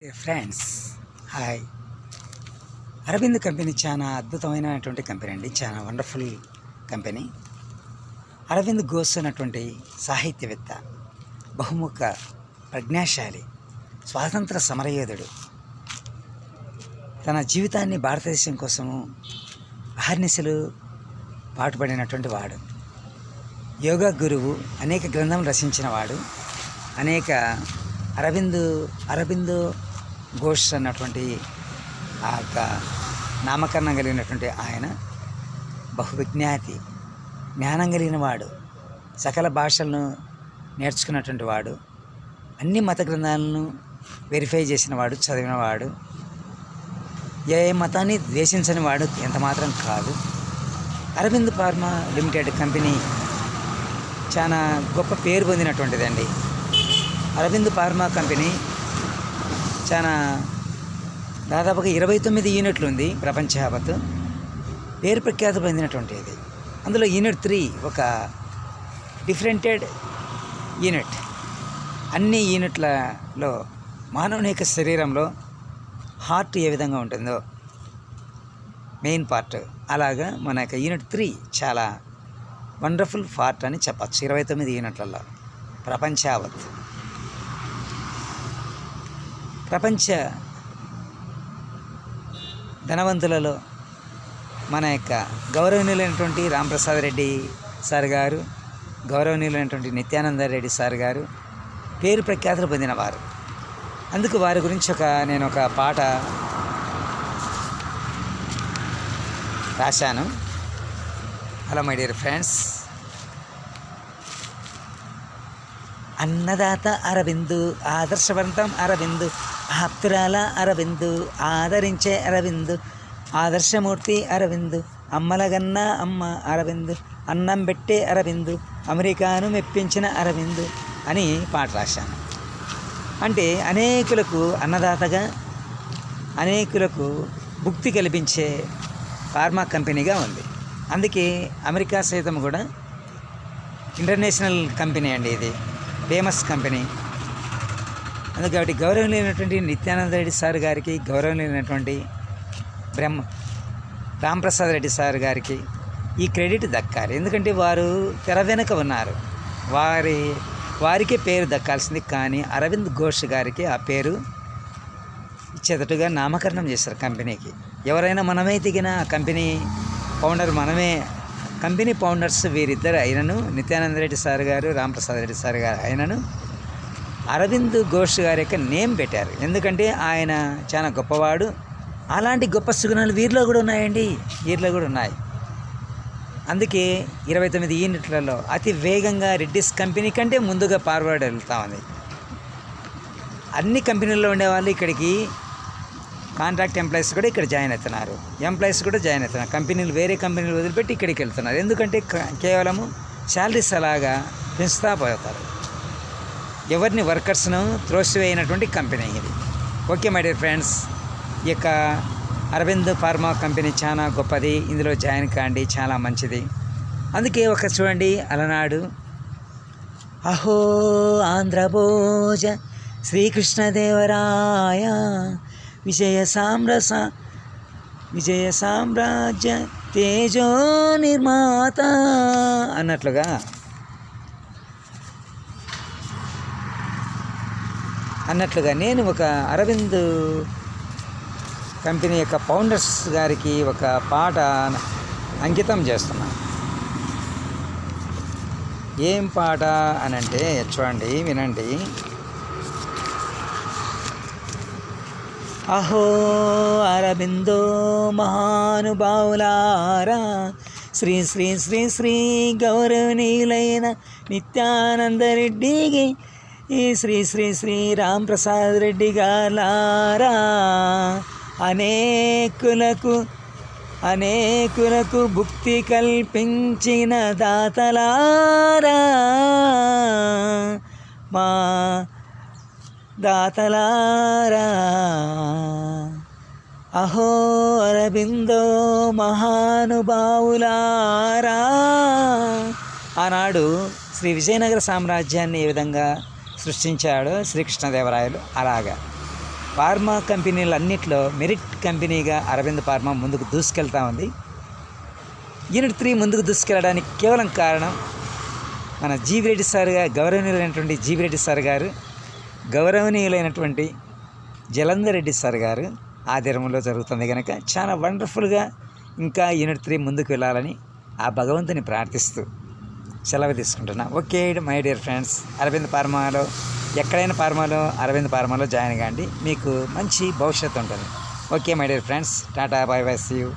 Friends, hi. Arvind company చాలా అద్భుతమైనటువంటి company అండి. చాలా వండర్ఫుల్ కంపెనీ. అరవింద్ ఘోష్ అన్నటువంటి సాహిత్యవేత్త, బహుముఖ ప్రజ్ఞాశాలి, స్వాతంత్ర సమరయోధుడు. తన జీవితాన్ని భారతదేశం కోసము అహర్నిశలు పాటుపడినటువంటి వాడు. యోగా గురువు, అనేక గ్రంథాలు రచించిన వాడు. అనేక అరవింద్ ఘోష్ అన్నటువంటి ఆ యొక్క నామకరణం కలిగినటువంటి ఆయన బహువిజ్ఞాతి, జ్ఞానం కలిగిన వాడు, సకల భాషలను నేర్చుకున్నటువంటి వాడు, అన్ని మత గ్రంథాలను వెరిఫై చేసిన వాడు, చదివినవాడు, ఏ మతాన్ని ద్వేషించని వాడు ఎంత మాత్రం కాదు. అరవింద్ ఫార్మా లిమిటెడ్ కంపెనీ చాలా గొప్ప పేరు పొందినటువంటిదండి. అరవింద్ ఫార్మా కంపెనీ చాలా దాదాపుగా 29 యూనిట్లు ఉంది ప్రపంచ యావత్తు. పేరు ప్రఖ్యాతి పొందినటువంటిది. అందులో యూనిట్ 3 ఒక డిఫరెంటెడ్ యూనిట్. అన్ని యూనిట్లలో మానవుని యొక్క శరీరంలో హార్ట్ ఏ విధంగా ఉంటుందో మెయిన్ పార్ట్, అలాగా మన యొక్క యూనిట్ 3 చాలా వండర్ఫుల్ పార్ట్ అని చెప్పచ్చు. 29 యూనిట్లలో ప్రపంచ యావత్. ప్రపంచ ధనవంతులలో మన యొక్క గౌరవనీయులైనటువంటి రాంప్రసాద్ రెడ్డి సార్ గారు, గౌరవనీయులైనటువంటి నిత్యానంద రెడ్డి సార్ గారు పేరు ప్రఖ్యాతులు పొందినవారు. అందుకు వారి గురించి నేను ఒక పాట రాశాను. Hello my dear friends. అన్నదాత అరవిందు, ఆదర్శవంతం అరవిందు, ఆప్తురాల అరవిందు, ఆదరించే అరవిందు, ఆదర్శమూర్తి అరవిందు, అమ్మలగన్న అమ్మ అరవిందు, అన్నం పెట్టే అరవిందు, అమెరికాను మెప్పించిన అరవిందు అని పాట రాశాను. అంటే అనేకులకు అన్నదాతగా, అనేకులకు భుక్తి కల్పించే ఫార్మా కంపెనీగా ఉంది. అందుకే అమెరికా సైతం కూడా ఇంటర్నేషనల్ కంపెనీ అండి, ఇది ఫేమస్ కంపెనీ. అందుకని గౌరవనీయులైనటువంటి నిత్యానంద రెడ్డి సార్ గారికి, గౌరవనీయులైనటువంటి రాంప్రసాద్ రెడ్డి సార్ గారికి ఈ క్రెడిట్ దక్కాలి. ఎందుకంటే వారు తెర వెనుక ఉన్నారు. వారికే పేరు దక్కాల్సింది. కానీ అరవింద్ ఘోష్ గారికి ఆ పేరు ఇచ్చేటట్టుగా నామకరణం చేశారు కంపెనీకి. ఎవరైనా మనమే దిగిన కంపెనీ ఫౌండర్ మనమే. కంపెనీ ఫౌండర్స్ వీరిద్దరు అయినను, నిత్యానంద రెడ్డి సార్ గారు, రాంప్రసాద్ రెడ్డి సార్ గారు అయినను అరవింద్ ఘోష్ గారి యొక్క నేమ్ పెట్టారు. ఎందుకంటే ఆయన చాలా గొప్పవాడు. అలాంటి గొప్ప సుగుణాలు వీరిలో కూడా ఉన్నాయండి, వీరిలో కూడా ఉన్నాయి. అందుకే 29 యూనిట్లలో అతి వేగంగా రెడ్డిస్ కంపెనీ కంటే ముందుగా ఫార్వర్డ్ వెళ్తా ఉంది. అన్ని కంపెనీల్లో ఉండేవాళ్ళు ఇక్కడికి కాంట్రాక్ట్ ఎంప్లాయీస్ కూడా ఇక్కడ జాయిన్ అవుతున్నారు, ఎంప్లాయీస్ కూడా జాయిన్ అవుతున్నారు. కంపెనీలు వేరే కంపెనీలు వదిలిపెట్టి ఇక్కడికి వెళ్తున్నారు. ఎందుకంటే కేవలము శాలరీస్ అలాగా పెంచుతా పోతారు. ఎవరిని వర్కర్స్ను త్రోసివేయనటువంటి కంపెనీ ఇది. ఓకే మై డియర్ ఫ్రెండ్స్, ఈ యొక్క అరవింద్ ఫార్మా కంపెనీ చాలా గొప్పది. ఇందులో జాయిన్ కాండి, చాలా మంచిది. అందుకే ఒక చూడండి, అలనాడు అహో ఆంధ్రభోజ శ్రీకృష్ణదేవరాయ విజయ సామ్రాజ్య తేజో నిర్మాత అన్నట్లుగా నేను ఒక అరవింద్ కంపెనీ యొక్క ఫౌండర్స్ గారికి ఒక పాట అంకితం చేస్తున్నాను. ఏం పాట అనంటే చూడండి, వినండి. అహో అరవిందో మహానుభావులారా, శ్రీ శ్రీ శ్రీ శ్రీ గౌరవనీయులైన నిత్యానంద రెడ్డికి, ఈ శ్రీ శ్రీ శ్రీ రాంప్రసాద్ రెడ్డి గాలారా, అనేకులకు భుక్తి కల్పించిన దాతలారా, మా దాతలారా, అహో అరవిందో మహానుభావులారా. ఆనాడు శ్రీ విజయనగర సామ్రాజ్యాన్ని ఏ విధంగా సృష్టించాడో శ్రీకృష్ణదేవరాయలు అలాగా ఫార్మా కంపెనీలన్నింటిలో మెరిట్ కంపెనీగా అరవింద్ ఫార్మా ముందుకు దూసుకెళ్తా ఉంది. యూనిట్ 3 ముందుకు దూసుకెళ్ళడానికి కేవలం కారణం మన జీవిరెడ్డి సార్ గారు, గౌరవనీయులైనటువంటి జీవిరెడ్డి సార్ గారు, గౌరవనీయులైనటువంటి జలంధర్ రెడ్డి సార్ గారు ఆధ్వర్యంలో జరుగుతుంది కనుక చాలా వండర్ఫుల్గా ఇంకా యూనిట్ 3 ముందుకు వెళ్ళాలని ఆ భగవంతుని ప్రార్థిస్తూ సెలవు తీసుకుంటున్నా. Okay my dear friends, Aravind ఫార్మాలో ఎక్కడైనా అరవింద్ ఫార్మాలో జాయిన్ కాండి, మీకు మంచి భవిష్యత్తు ఉంటుంది. Okay my dear friends, tata bye bye, see you.